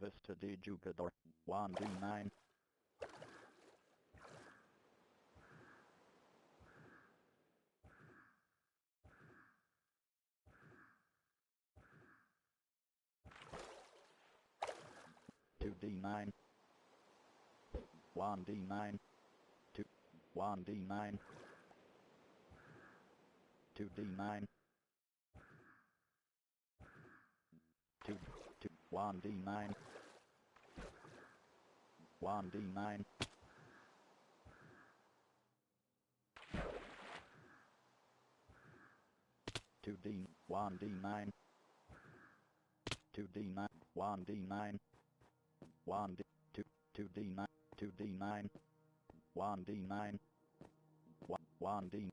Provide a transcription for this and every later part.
Vista di Jugador. 1d9. 2d9. 1d9. 2. 1d9. 2d9. 2. 2. 1d9. 1d9. 2d. 1d9. 2d9. 1d9. 1d. 2. 2d9. 2d9. 1d9. 1d.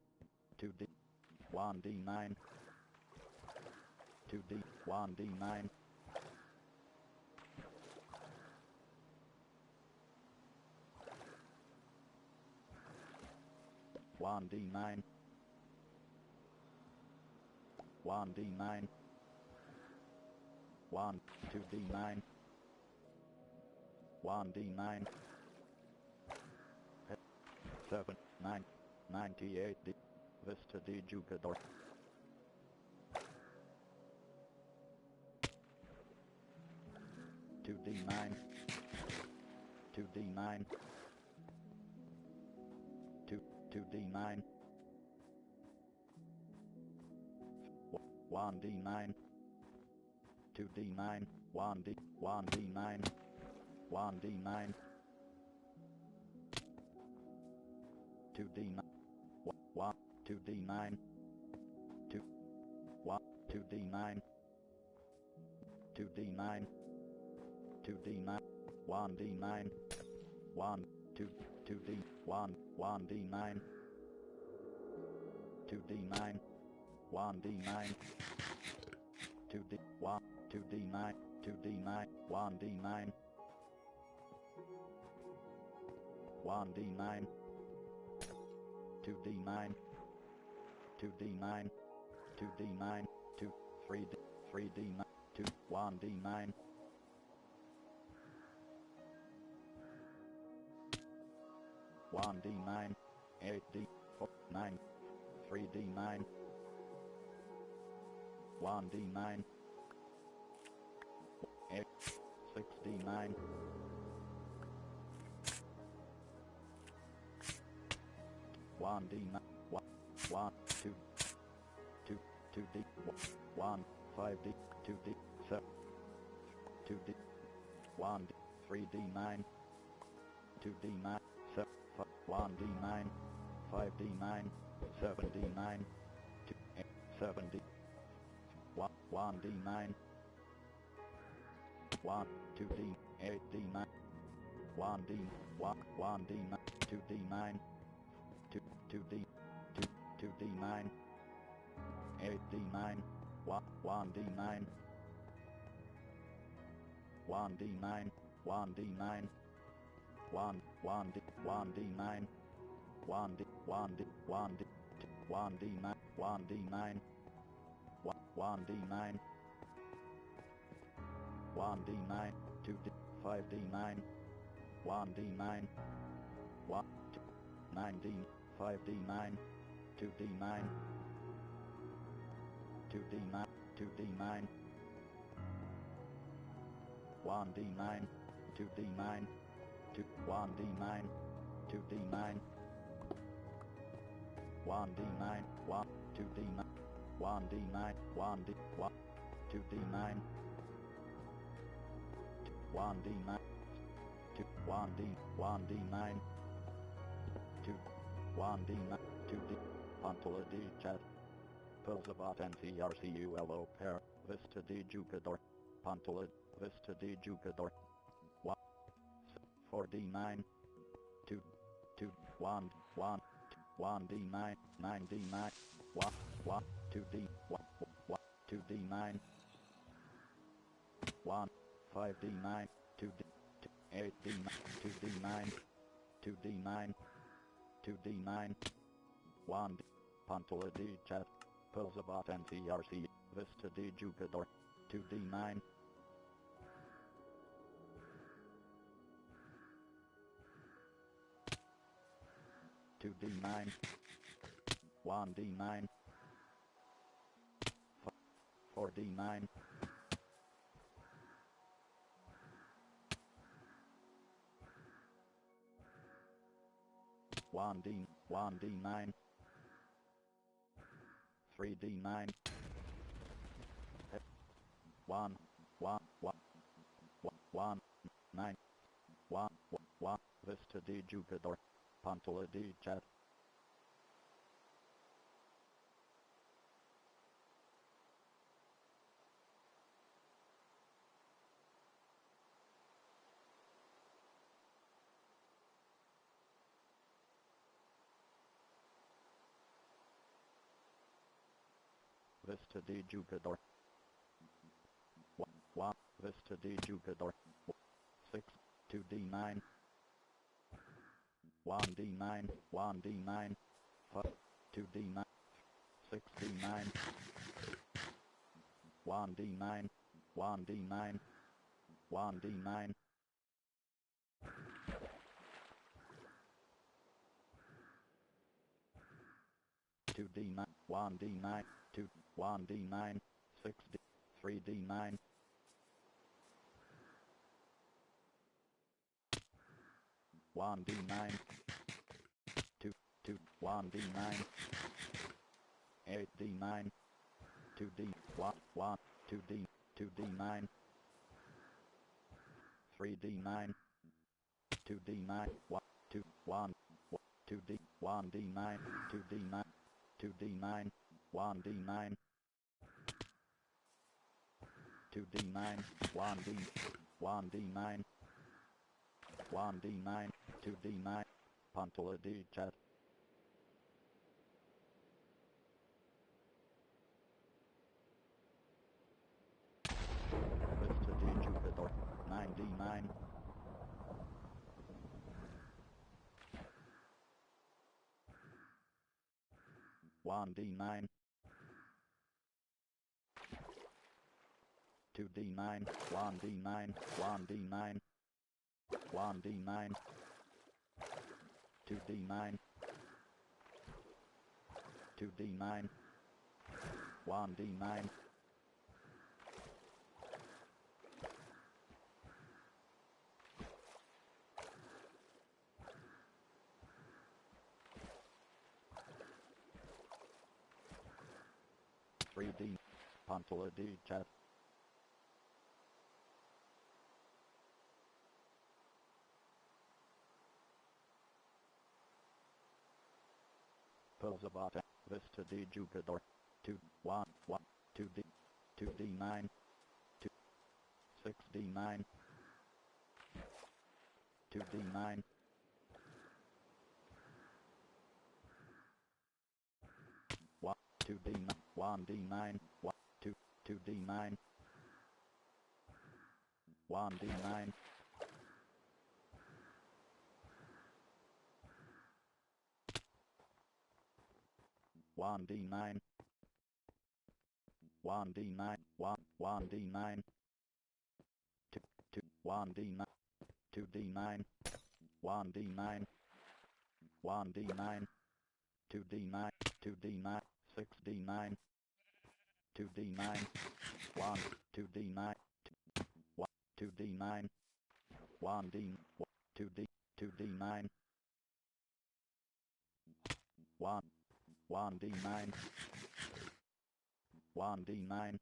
2d. 1d9. 2d. 1d9. 1d9. 1d9. 1. 2d9. 1d9. 7. 9. 98d. Vista di Jugador. 2d9. 2d9. 2. 2d9. 1d9. 2d9. 1d. 1d9. 1d9. 2d9. 1. 2d9. 2. 1. 2d9. 2d9. 2d9. 1d9. 1. 2. 2d. 1. 1d9. 2d9. 1d9. 2d. 1. 2d9. 2d9. 1d9. 1d9. 2d9. 2d9. 2d9. 2. 3d. 3d9. 2. 1d9. 1d9. 8d. 9. 3d9. 1d9. 8. 6d9. 1d9. 1. 2. 2. 2d. 1. 5d. 2d. 7. 2d. 1d. 3d9. 2d9. 7. 1d9. 5d9. 7d9. 2. 7d. 1. 1d9. 1. 2d. 8d9. 1d. 1. 1d9. 2d9. 2. 2d. 2. 2d9. 8d9. 1. 1d9. 1d9. 1d9. 1. 1d. 1d9. 1d. 1d. 1d. 1d9. 1d9. 1d9. 1d9. 2d. 5d9. 1d9. 1. 9d. 5d9. 2d9. 2d9. 2d9. 1d9. 2d9. 2. 1d9. 2d9. 1d9. 1. 2d9. 1d9. 1d. 1. 2d9. 1d9. 2. 1d. 1d9. 2. 1d9. 2d. Pantola di chat. Pilsavat NCRCULO pair. Vista di Jugador. Pantola. Vista di Jugador. 1. 4d9. 2. 2. 1. 1. 1d9. 9d9. 1. 1. 2d. 1. 1. 2d9. 1. 5d9. 2d. 8d9. 2d9. 2d9. 2d9. 1. Pantola di chat. Pilsavat NCRC. Vista di Jugador. 2d9. 2d9, 1d9, 4d9, 1d9, 3d9, 1, 1, 1, 1, 9, 1, 1, Vista di Jugador, Pantola di Chat. Vista di Jugador. 1, Vista di Jugador. 6, 2d9, 1d9, 1d9, 5, 2d9, 6d9, 1d9, 1d9, 1d9, 2d9, 1d9, 2, 1d9, 6d, 3d9, 1d9, 2, 2, 1d9, 8d9, 2d, 1, 1, 2d, 2d9, 3d9, 2d9, 1, 2, 1, 2d, 1d9, 2d9, 2d9, 1d9, 2d9, 1d, 1d9, 1d9, 2d9, Pantola di Chat. Vista di Jugador, 9d9, 1d9, 2d9, 1d9, 1d9, 1d9, 2d9, 2d9, 1d9, 3d, Pantola di Chat. Pilsabata, Vista di Jugador, 2, 1, 1, 2d, 2d9, 2, 6d9, 2d9, 1, 2d9, 1d9, 1, 2, 2d9, 1d9, 1d9, 1d9, 1, 1d9, 2, 2, 1d9, 2d9, 1d9, 1d9, 2d9, 2d9, 6d9, 2d9, 1, 2d9, 1, 2d9, 1d, 2d, 2d9, 1, 1d9, 1d9,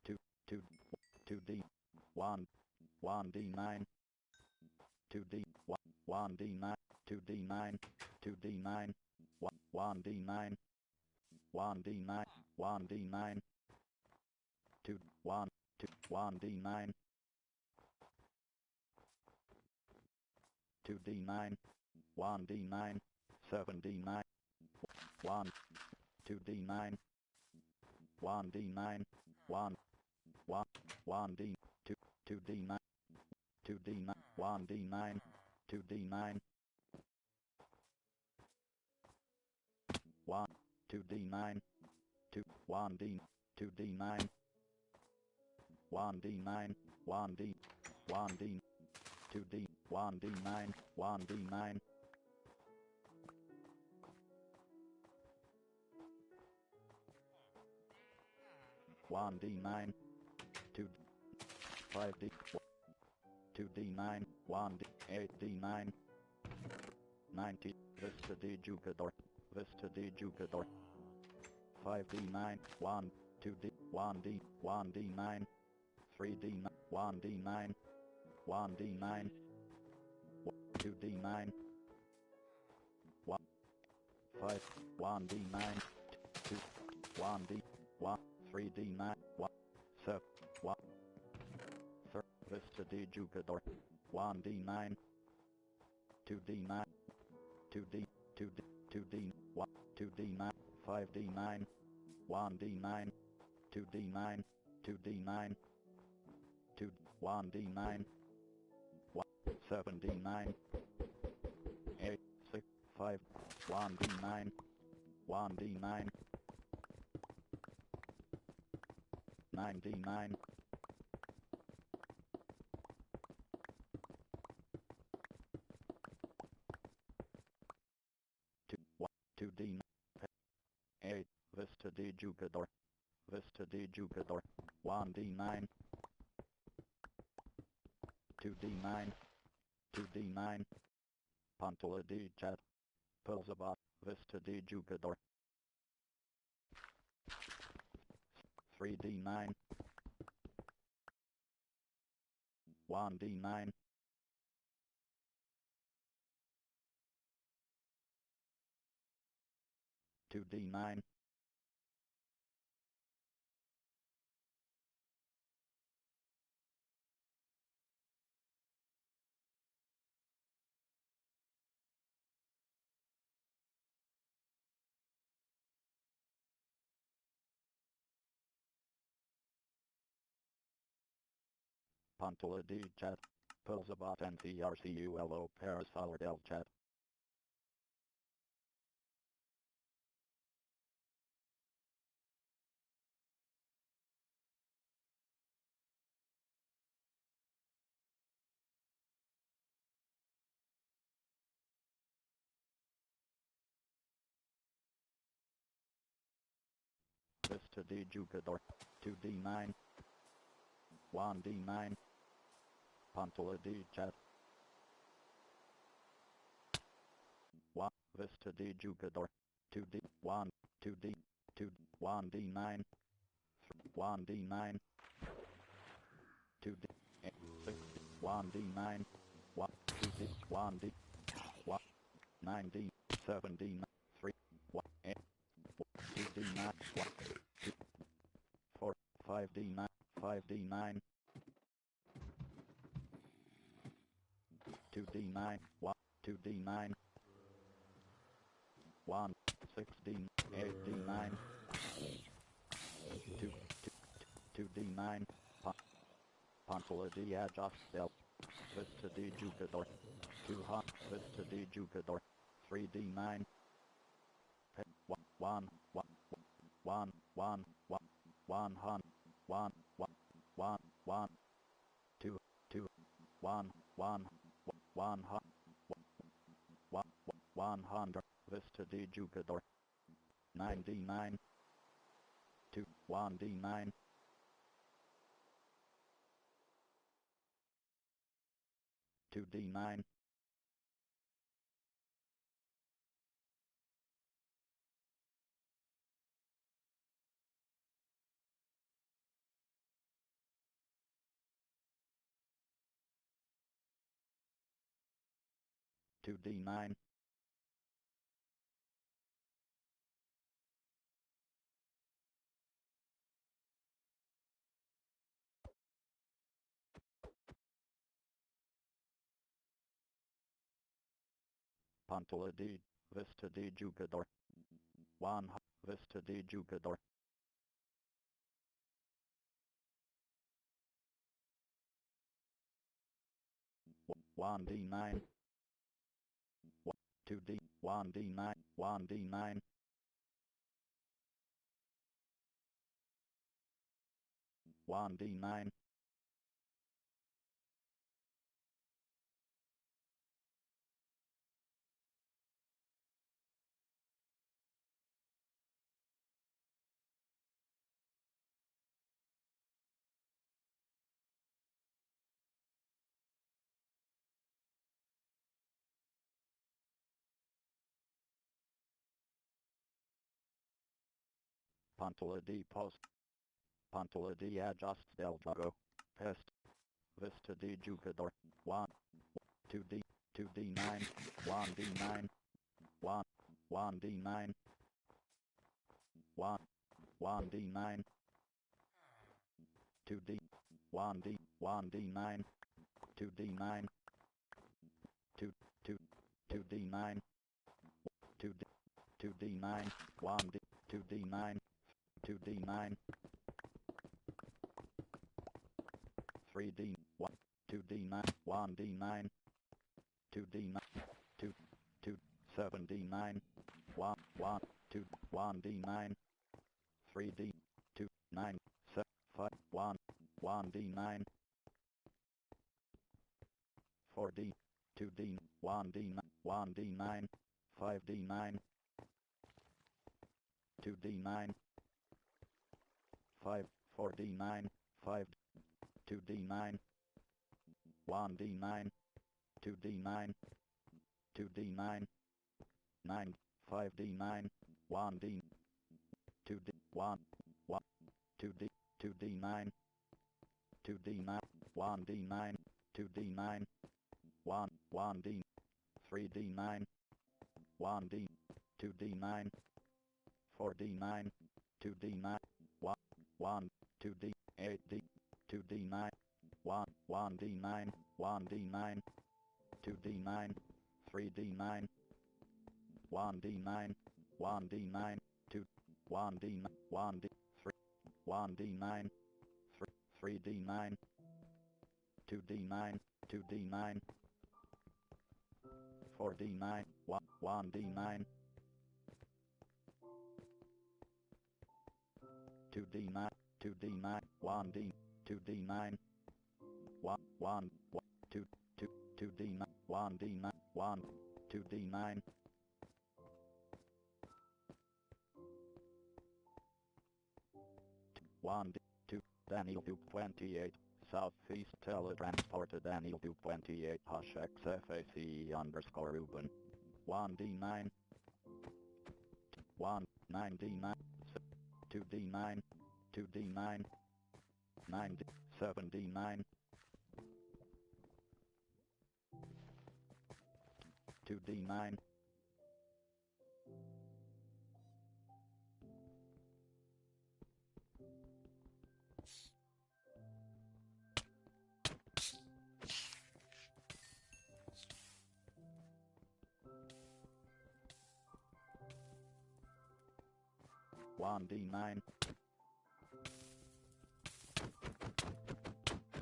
2, 2, 2d, 1, 1d9, 2d, 1, 1d9, 2d9, 2d9, 1, 1d9, 1d9, 1d9, 2, 1, 2, 1d9, 2d9, 1d9, 7d9, 1, 2d9, 1d9, 1, 1, 1d, 2, 2d9, 2d9, 1d9, 2d9, 1, 2d9, 2, 1d, 2d9, 1d9, 1d, 1d, 2d, 1d9, 1d9, 1d9, 2, 5d, 2d9, 1d, 8d9, 90, Vista de Jugador, Vista de Jugador, 5d9, 1, 2d, 1d, 1d9, 3d9, 1d9, 1d9, 2d9, 1, 5, 1d9, 2, 1d, 1, 3d9, 1, 7, 1, 3, Vista de Jugador, 1d9, 2d9, 2d, 2d, 2d, 1, 2d9, 5d9, 1d9, 2d9, 2d9, 2, 1d9, 1, 7d9, 8, 6, 5, 1d9, 1d9, 9d9, 2, 1, 2d9, 8, Vista de Jugador, Vista de Jugador, 1d9, 2d9, 2d9, Pantola de Chat, Pilzabat, Vista de Jugador, 3d9, 1d9, 2d9, Pantola de Chat, Pilzabat and CRCULO Paris Del Chat. Vista de Jugador, 2d9, 1d9, Pantola de Chat, 1, Vista de Jugador, 2d, 1, 2d, 2, 1d9, 1d9, 2d, 6, 1d9, 1, 2d, 1d, 1, 9d, 7d, 3, 1, 8, 2d9, 1, 2, 4, 5d9, 5d9, 2d9, 1, 2d9, 1, 6d, 8d9, 2, 2d9, Pantola de Ajustel, Vista de Jugador, 2 hot, Vista de Jugador, 3d9, 1, 1, 1, 1, 1, 1, 1, 1, 1, 1, 1, 2, 2, 1, 1, 1, 1, 100, Vista de Jugador, 9d9, 2, 1d9, 2d9, 2d9, Pantola de Vista de Jugador, 1 Vista de Jugador, 1d9, 2d, 1d9, 1d9, 1d9, Pantola di post, Pantola di adjust del jogo, pest, Vista di jugador, 1, 2d, 2d9, 1d9, 1, 1d9, 1, 1d9, 2d, 1d, 1d9, 2d9, 2, 2, 2d9, 2d, 2d9, 1d, 2d9, 2d9, 3d, 1, 2d9, 1d9, 2d9, 2, 2, 7d9, 1, 1, 2, 1d9, 3d, 2, 9, 7, 5, 1, 1d9, 4d, 2d, 1d9, 1d9, 5d9, 2d9, 5, 4d9, 5, 2d9, 1d9, 2d9, 2d9, 9, 5d9, 1d, 2d, 1, 1, 2d, 2d9, 2d9, 1d9, 2d9, 1, 1d, 3d9, 1d, 2d9, 4d9, 2d9, 1, 1, 2d, 8d, 2d9, 1, 1d9, 1d9, 2d9, 3d9, 1d9, 1d9, 2, 1d9, 1d, 3, 1d9, 3d9, 2d9, 2d9, 4d9, 1d9, 2d9, 2d9, 1d, 2d9, 1, 1, 2, 2, 2d9, 1d9, 1, 2d9, 1, 2, Daniel Duke 28, Southeast Teletransport to Daniel Duke 28, Hush XFAC underscore Ruben, 1d9, 1, 9d9, 2d9, 2d9, 9d, 7d9, 2d9, 1d9,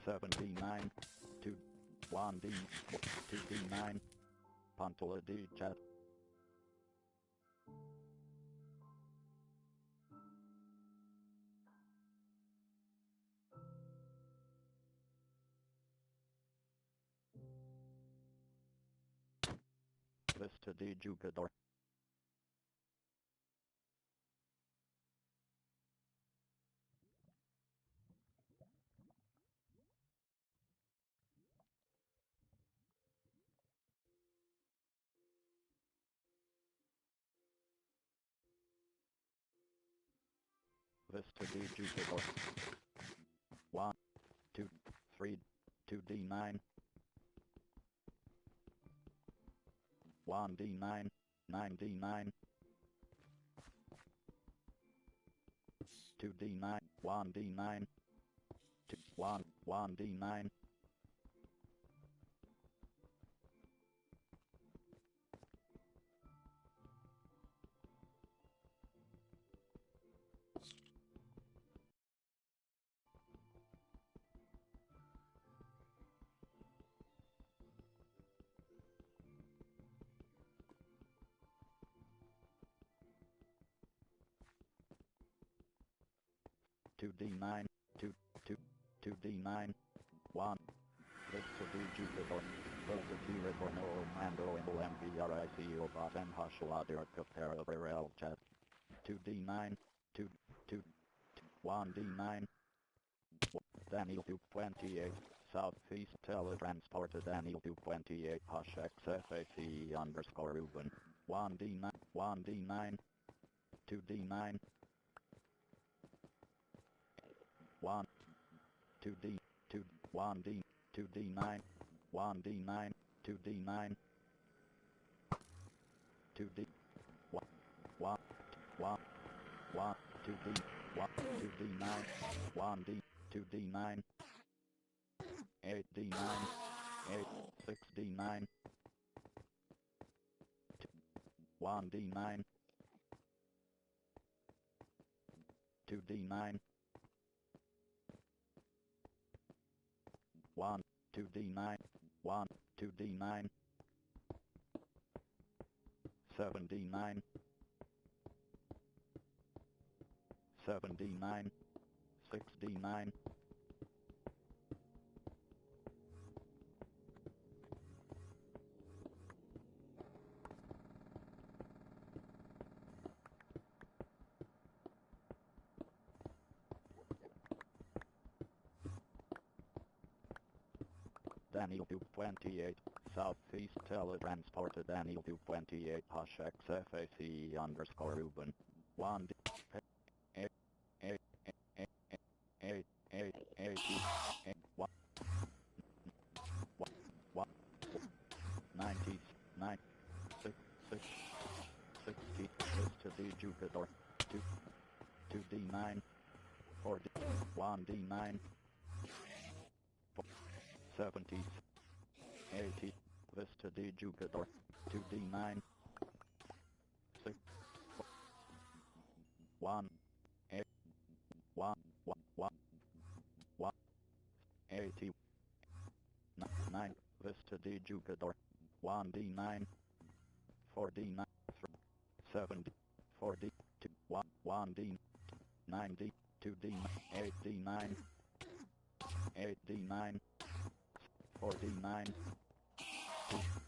7d9, 2, 1d, 2d9, Pantola D chat, Vista de Jugador, Vista de Jugador, 1, 2, 3, 2d9, 1d9, 9d9, 2d9, 1d9, 2, 1, 1d9, two D9, 2, 2, 2D9, 1, Vista D Jupiter, Delta T Retorno Mando in MVRICO Bot and Hashuladir Capera Virel Chat, 2D9, 2, 1D9, Daniel 228, Southeast Teletransporter Daniel 228 Hush XFAC underscore Ruben, 1D9, 1D9, 2D9, 1, 2D, 2, 1D, 2D9, 1D9, 2D9, 2D, 1, 1, 1, 1, 2D, 1, 2D9, 1D, 2D9, 8D9, 8, 6D9, 1D9, 2D9, 1, 2D9, 1, 2D9, 7D9, 7D9, 6D9, Daniel 228, Southeast Teletransporter Daniel 228 Hush XFAC underscore Ruben, 1D, 8, 8, 8, 8, 8, 8, 1, 1, 1, 90, 9, 6, 6, 60, Vista D Jupiter, 2, 2D9, 4D, 1D9, 70, 80, Vista D Jupiter, 2D9, 6, 1, 8, 1, 1, 1, 1, 80, 9, Vista D Jupiter, 1D9, 4D9, 70, 4D, 2, 1, 1D, 9D, 2D, 8D9, 8D9, 4D9,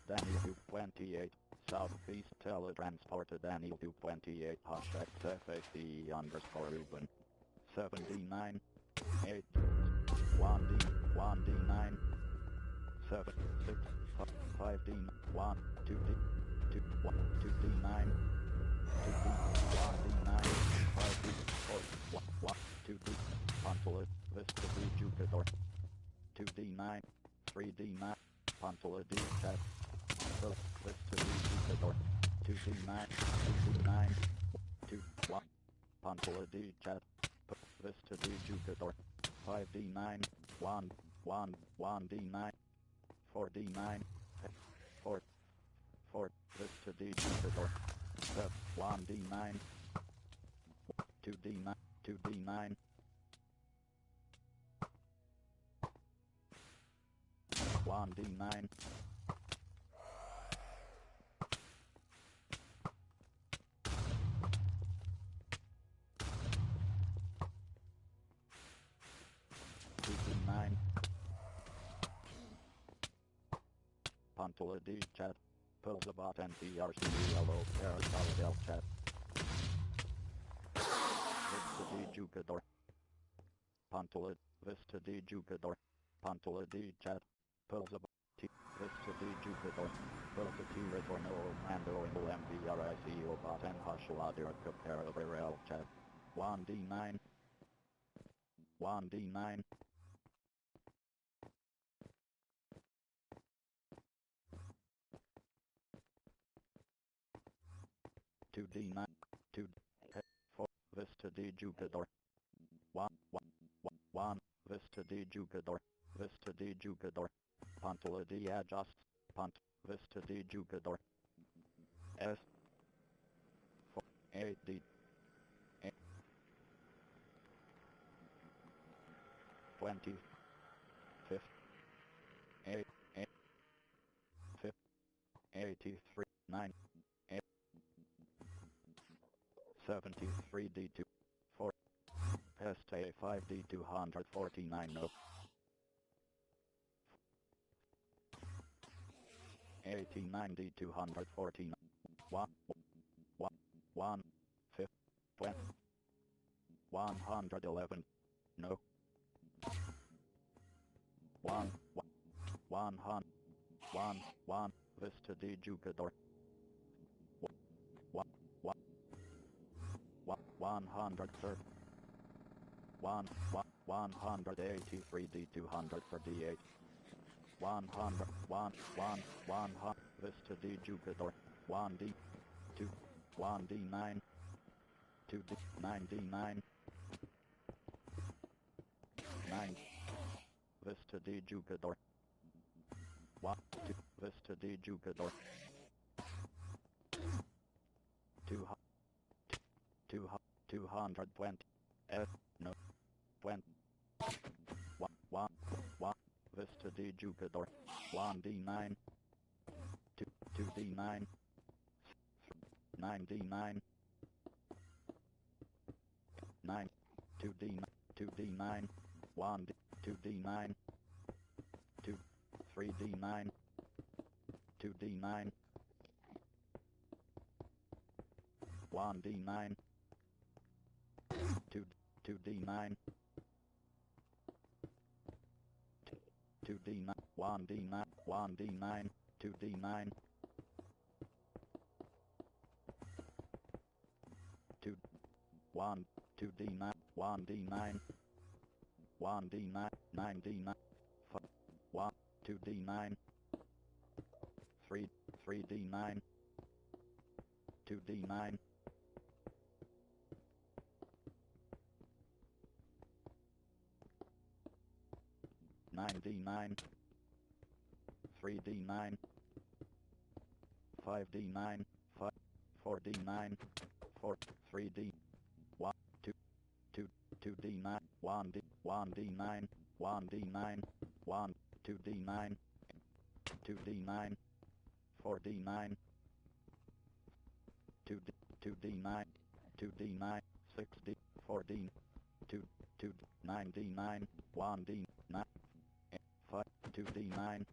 Daniel 228, Southeast Teletransporter Daniel 228 Hush XFAC underscore Ruben, 7D9, 8, 1D, 1D9, 7, 6, 5D, 1, 2D, 2, 1, 2D9, 2D, 1D9, 5D, 4, 1, 1, 2D, Pontolet, Vista D Jupiter, 2D9, 3D9, Pontola D Chat, Vista D Jupiter, 2D9, 2D9, 2, 1, Pontola D Chat, Vista D Jupiter, 5D9, 1, 1, 1D9, 4D9, 4, 4, Vista D Jupiter, 7, 1D9, 2D9, 2D9, 1D9, 2D9, Pontola D Chat, Pilsabot and PRC Yellow Parasol Del Chat, Vista D Jupiter, Pontola, Vista D Jupiter, Pontola D Chat, Pilsabot, Vista D Jupiter, Pilsa T Retorno Mando in MVRICO Bot and Hashuladir Capera Virel Chat, 1D9, 1D9, 2D9, 2, 4, Vista D Jupiter, 1, 1, 1, Vista D Jupiter, Vista D Jupiter, Pontola D Adjust, Vista D Jupiter, S, 4, 8D, 20, 5, 8, 8, 5, 83, 9, 8, 73 D2, 4, Peste 5D 249 no. 89D 249 1 1 1 5 20 111 no. 1 1 1 1 Vista di Jugador 1 1 130 1 183 D 238 100 1 1 100 Vista di Jugador 1 D 2 1 D 9 2 D 9 D 9 9 Vista di Jugador 1 2 Vista di Jugador 220 F no 20 1 1 1 Vista di Jugador 1 D9 2 2 D9 9 D9 9 2 D 2 D9 1 D 2 D9 2 3 D9 2 D9 1 D9 2 2 D9 2 D9 1 D9 1 D9 2 D9 2 1 2 D9 1 D9 1 D9 9 D9 1 2 D9 3 3 D9 2 D9 9 D9 3 D9 5 D9 5 4 D9 4 3 D 1 2 2 2 D9 1 D 1 D9 1 D9 1 2 D9 2 D9 4 D9 2 D 2 D9 2 D9 6 D 4 D 2 2 9 D9 1 D 9 5 2 D9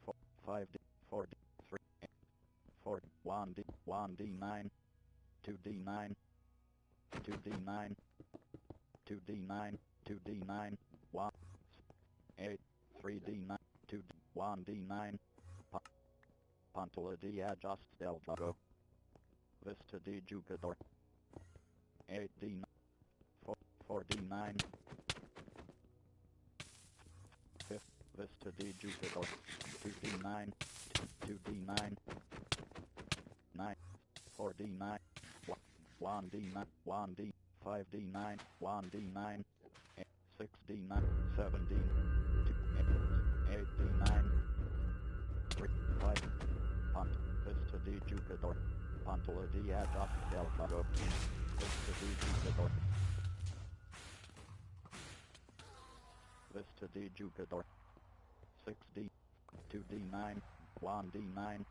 4 5 D 4 D 3 4 1 D 1 D9 2 D9 2 D9 2 D9 2 D9 1 8 3 D9 2 D 1 D9 Pantola di Adjust del Jogo Vista di Jugador 8 D9 4 D9 5 Vista di Jugador 2 D9 2 D9 9 4 D9 1 D9 1 D 5 D9 1 D9 6 D9 7 D 8 D9 3 5 Pont Vista di Jugador Pantola di Adjust del Jogo Vista di Jugador Vista di Jugador 6D 2D9 1D9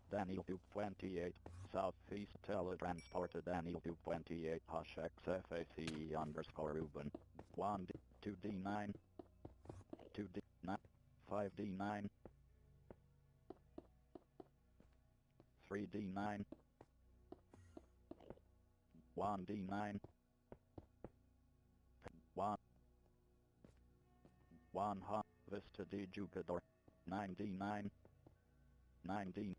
Daniel 228 Southeast Teletransported Daniel 228 Hush XFACE underscore Ruben 1D 2D9 2D9 5D9 3D9 1D9 1 1 Vista di Jugador 9D9 9D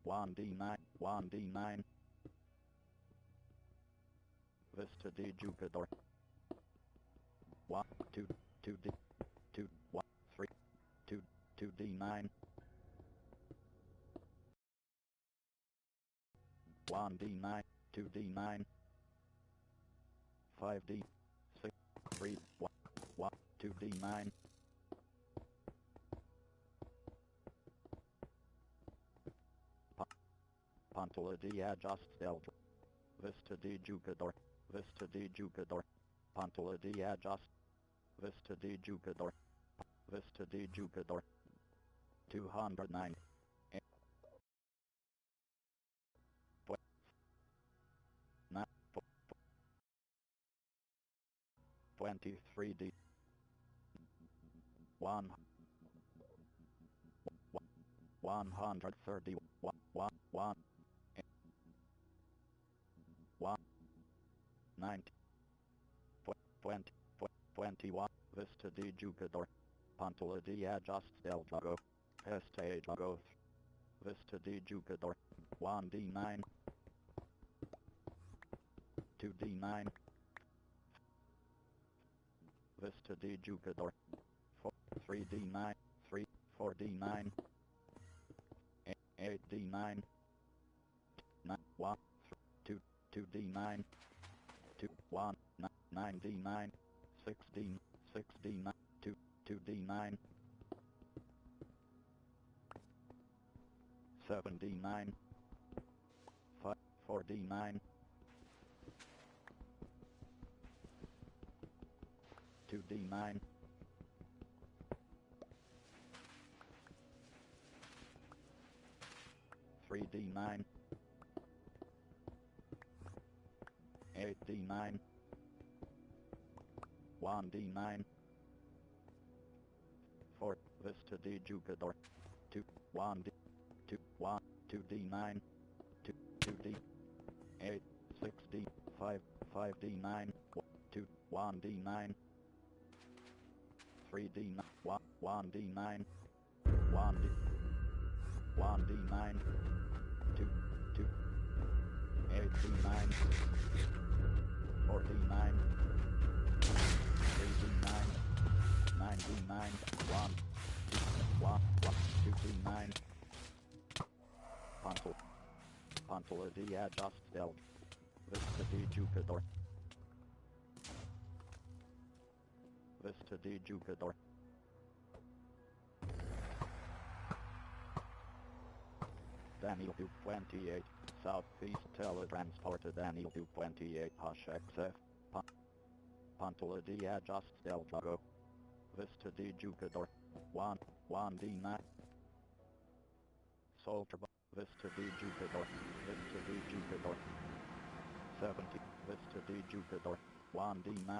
1D9 1D9 Vista di Jugador 1 2 2D 2 1 3 2 2D9 1D9 2D9 5D 6 3 1 1 2D9 Pantola di Adjust del Vista di Jugador Vista di Jugador Pantola di Adjust Vista di Jugador Vista di Jugador 209 23D 1 130 1 1 1 1 90 20 21 Vista di Jugador Pantola di Adjust del Drago Este Drago Vista di Jugador 1D9 2D9 Vista di Jugador 3D9 3 4D9 8D9 9 1 2 2D9 2 1 9D9 16 6D9 2 2D9 7D9 5 4D9 2D9 3D9 8D9 1D9 4 Vista di Jugador 2 1D 2 1 2D9 2 2D 8 6D 5 5D9 2 1D9 3D 1 1D9 1D 1D9 2 2 8D9 4D9 3D9 9D9 1 1 2D9 Pantola di Adjust del Vista di Jugador Vista di Jugador Daniel 228 Southeast Teletransporter Daniel 228 Hush XF Pantola di Adjust del Drago Vista di Jugador 1 1D9 Soldier Vista di Jugador Vista di Jugador 70 Vista di Jugador 1D9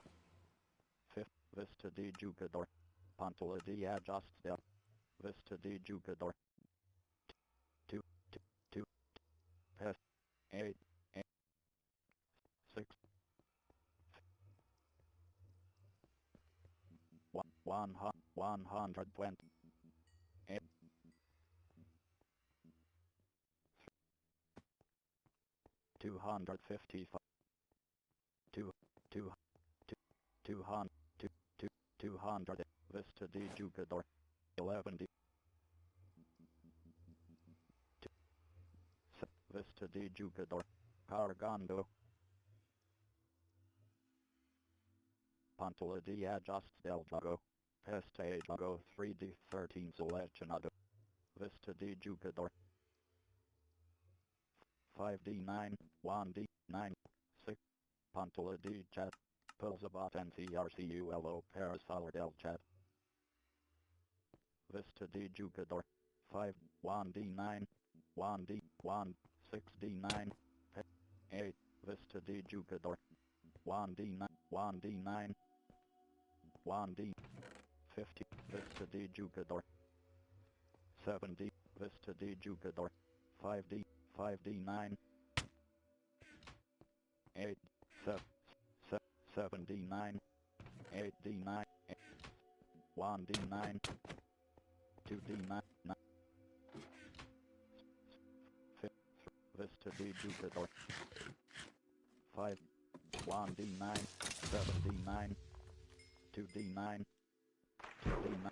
5 Vista di Jugador Pantola di Adjust del Vista di Jugador 2 2 2 8 8 6 1 120 8 255 2 2 200 200 Vista di Jugador 11 Vista di Jugador Cargando Pantola di Adjust del Drago Este Drago 3D 13 Seleccionado Vista di Jugador 5D9 1D9 6 Pantola di Chat Pulsabat NCRCULO Parasol del Chat Vista di Jugador 5 1D9 1D 1 6D9 8 Vista di Jugador 1D9 1D9 1D 50 Vista di Jugador 7D Vista di Jugador 5D 5D9 8 7D9 8D9 1D9 2D9 Vista di Jugador 5 1D9 7D9 2D9 2D9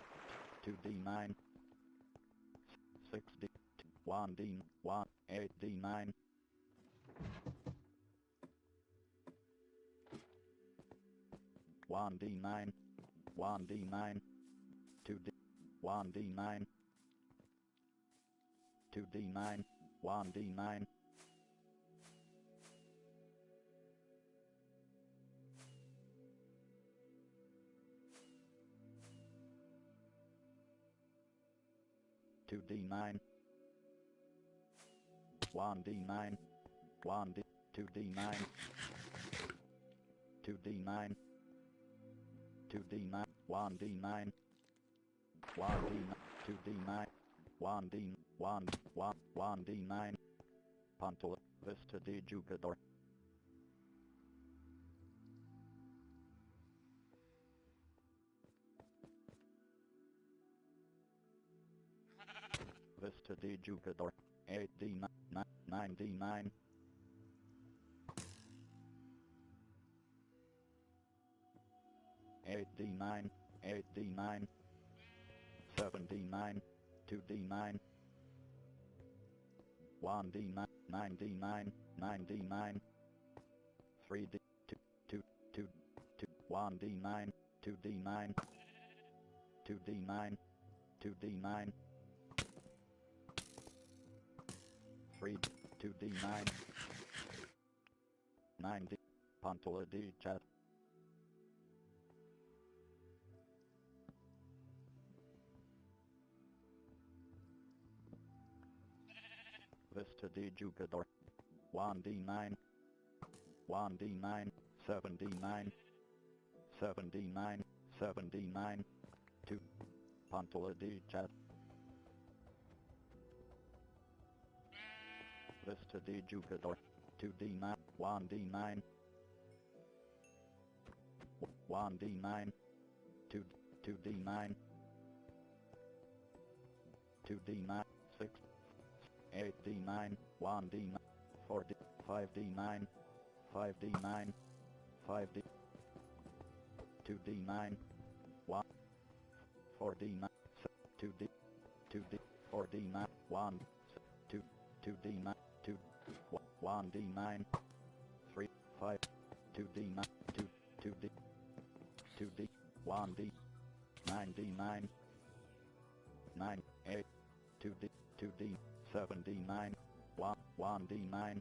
2D9 6D 1D 1 8D9 1D9 1D9 2D 1D9 2D9 1D9 2D9 1D9 1D 2D9 2D9 2d9, 1d9, 1d9, 2d9, 1d, 1d9, Pantola, Vista de Jugador. Vista de Jugador, 8d9, 9d9, 8d9, 8d9, 7d9, 2d9, 1d9, 9d9, 9d9, 3d, 2, 2, 2, 1d9, 2d9, 2d9, 2d9, 3, 2d9, 9d, Pantola de Chat. Vista de Jugador, 1d9, 1d9, 7d9, 7d9, 7d9, 2, Pantola de Chat. Vista de Jugador, 2d9, 1d9, 1d9, 2, 2d9, 2d9, 6, 8d9, 1d9, 4d, 5d9, 5d9, 5d, 2d9, 1, 4d9, 2d, 2d, 4d9, 1, 2, 2d9, 2, 1d9, 3, 5, 2d9, 2, 2d, 2d, 1d, 9d9, 9, 8, 2d, 2d, 7d9, 1, 1d9,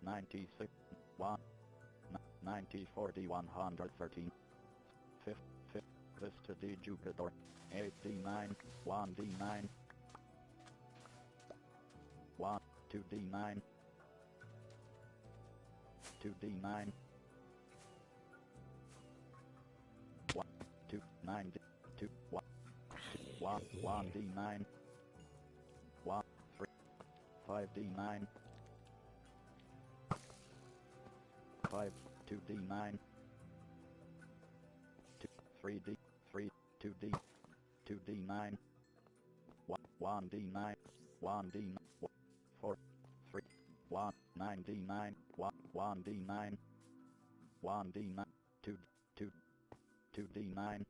96, 1, 90, 40, 113, 5, 5, Vista de Jugador, 8d9, 1d9, 1, 2d9, 2d9, 1, 2, 9, 2, 1, 1, 1d9, 1, 3, 5d9, 5, 2d9, 2, 3d, 3, 2d, 2d9, 1, 1d9, 1d, 4, 3, 1, 9d9, 1, 1d9, 1d9, 2, 2, 2d9,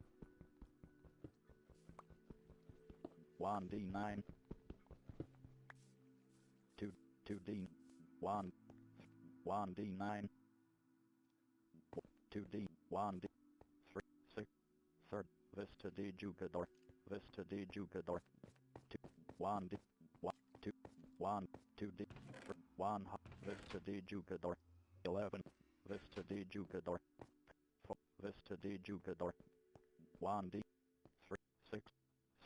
1d9, 2, 2d, 1, 1d9, 2d, 1d, 3, 6, 3rd, Vista de Jugador, Vista de Jugador, 2, 1d, 1, 2, 1, 2d, 3, 1, Vista de Jugador, 11, Vista de Jugador, 4, Vista de Jugador, 1d, 3, 6,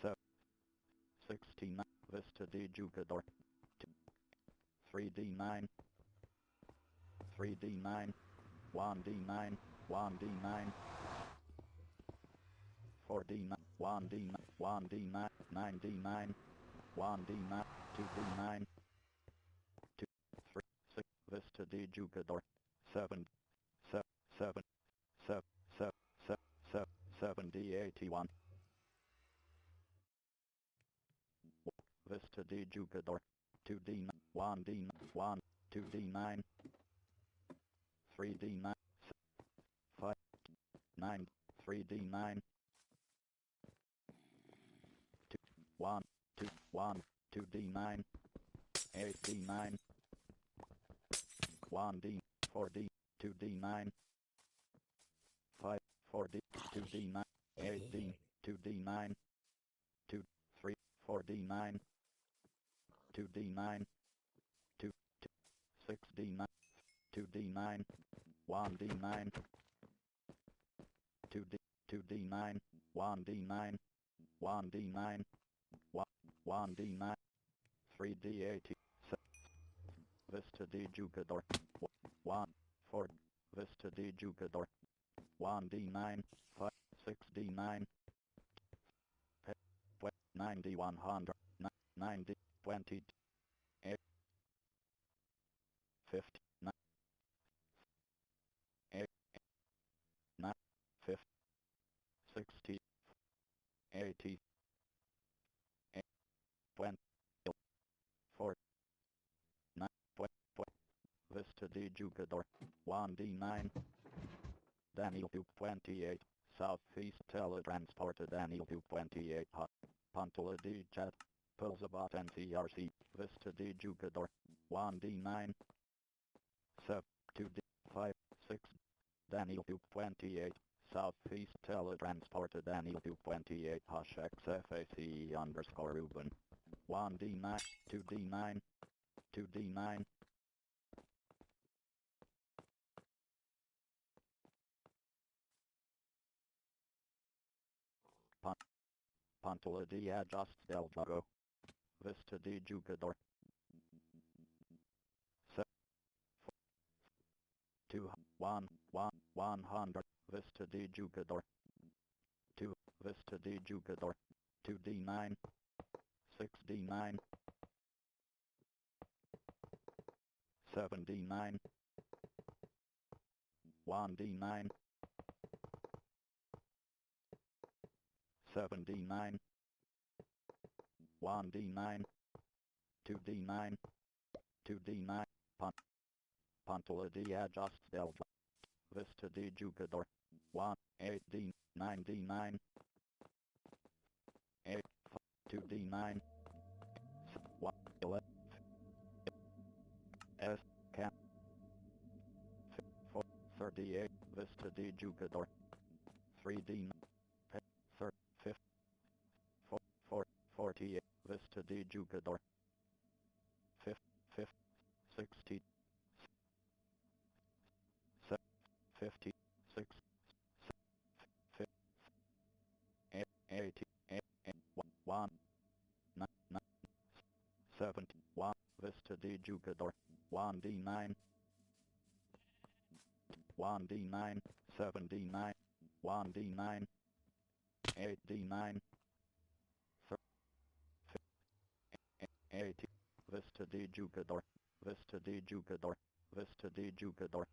7, 16, Vista de Jugador, 2, 3d9, 3d9, 1d9, 1d9, 4d9, 1d9, 1d9, 9d9, 1d9, 2d9, 2, 3, 6, Vista de Jugador, 7, 7, 7, 7, 7, 7, 7d, 81, Vista de Jugador, 2d9, 1d9, 1, 2d9, 3d9, 5, 9, 3d9, 2, 1, 2, 1, 2d9, 8d9, 1d, 4d, 2d9, 5, 4d, 2d9, 8d, 2d9, 2, 3, 4d9, 2d9, 2, 6d9, 2d9, 1d9, 2d, 2d9, 1d9, 1d9, 1d9, 3D80, Vista di Jugador, 1, 4, Vista di Jugador, 1D9, 5, 6D9, 90, 100, 90, 20, 8, 50, 8, 9, 50, 60, 80, 20, 4, 9, Vista di Jugador, 1D9, Daniel 228, Southeast Teletransported Daniel 228, Pantula di Jet, Pilzabat NCRC, Vista di Jugador, 1D9, 7, 2D, 5, 6, Daniel 228, Southeast Teletransported Daniel 228, XFAC underscore Ruben, 1D9, 2D9, 2D9, Pantula di Adjust del Jago, Vista di Jugador, 2, 1, 1, 100, Vista di Jugador, 2, Vista di Jugador, 2D9, 6D9, 7D9, 1D9, 7D9, 1D9, 2D9, 2D9, Pantula di Adjust del Vista di Jugador, 1, 8D, 9D9, 8, 2D9, 1, 11, S, Cap, 4, 38, Vista di Jugador, 3D9, 3, 5, 4, 4, 48, Vista di Jugador, 5, 5, 60, 50, 6, 80, 1, 9, 70, 1, Vista di Jugador, 1D9, 1D9, 7D9, 1D9, 8D9, 80, Vista di Jugador, Vista di Jugador, Vista di Jugador.